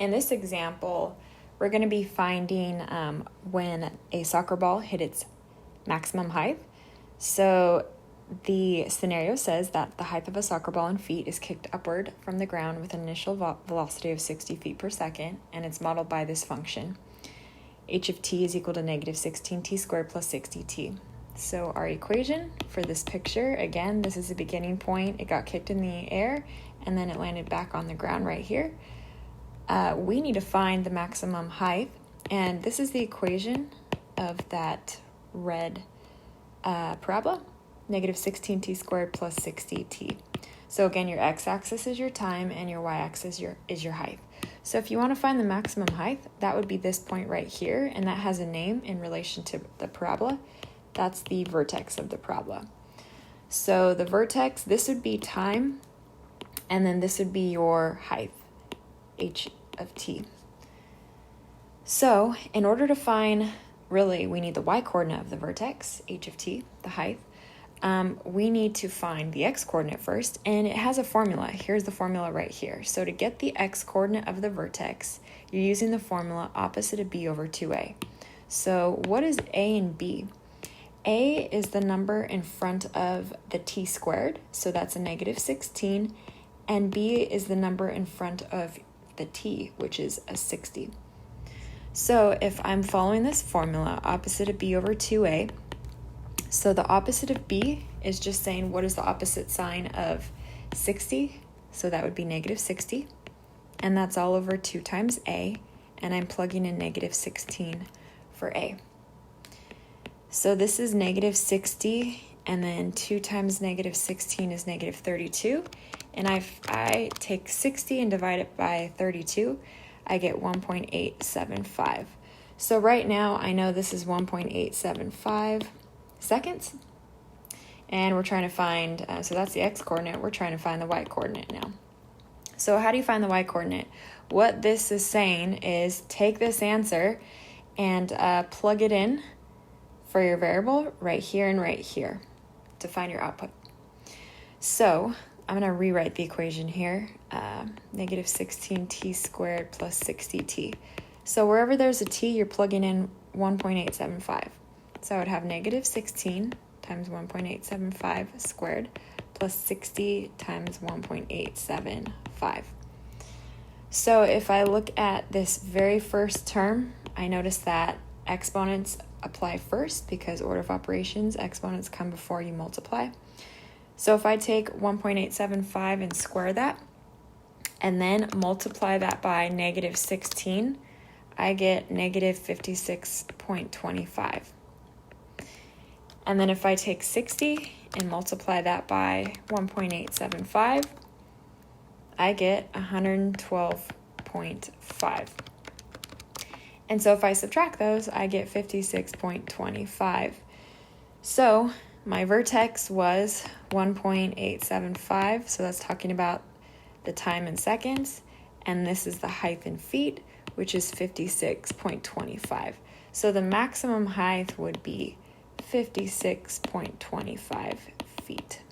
in this example, we're going to be finding when a soccer ball hit its maximum height. So the scenario says that the height of a soccer ball in feet is kicked upward from the ground with an initial velocity of 60 feet per second, and it's modeled by this function. H of t is equal to negative 16t squared plus 60t. So our equation for this picture, again, this is the beginning point. It got kicked in the air, and then it landed back on the ground right here. We need to find the maximum height, and this is the equation of that red parabola, negative 16t squared plus 60t. So again, your x-axis is your time, and your y-axis is your height. So if you want to find the maximum height, that would be this point right here, and that has a name in relation to the parabola. That's the vertex of the parabola. So the vertex, this would be time, and then this would be your height, h of t. So in order to find, really, we need the y-coordinate of the vertex, h of t, the height. We need to find the x-coordinate first, and it has a formula. Here's the formula right here. So to get the x-coordinate of the vertex, you're using the formula opposite of b over 2a. So what is a and b? A is the number in front of the t squared, so that's a negative 16, and b is the number in front of the t, which is a 60. So if I'm following this formula, opposite of b over 2a, so the opposite of b is just saying what is the opposite sign of 60, so that would be negative 60, and that's all over 2 times a, and I'm plugging in negative 16 for a. So this is negative 60, and then 2 times negative 16 is negative 32, and I take 60 and divide it by 32, I get 1.875. So right now I know this is 1.875 seconds, and we're trying to find, so that's the x-coordinate, we're trying to find the y-coordinate now. So how do you find the y-coordinate? What this is saying is take this answer and plug it in for your variable right here and right here to find your output. So I'm going to rewrite the equation here, negative 16t squared plus 60t. So wherever there's a t, you're plugging in 1.875. So I would have negative 16 times 1.875 squared plus 60 times 1.875. So if I look at this very first term, I notice that exponents apply first because order of operations, exponents come before you multiply. So if I take 1.875 and square that, and then multiply that by negative 16, I get negative 56.25. And then if I take 60 and multiply that by 1.875, I get 112.5. And so if I subtract those, I get 56.25. So my vertex was 1.875, so that's talking about the time in seconds, and this is the height in feet, which is 56.25. So the maximum height would be 56.25 feet.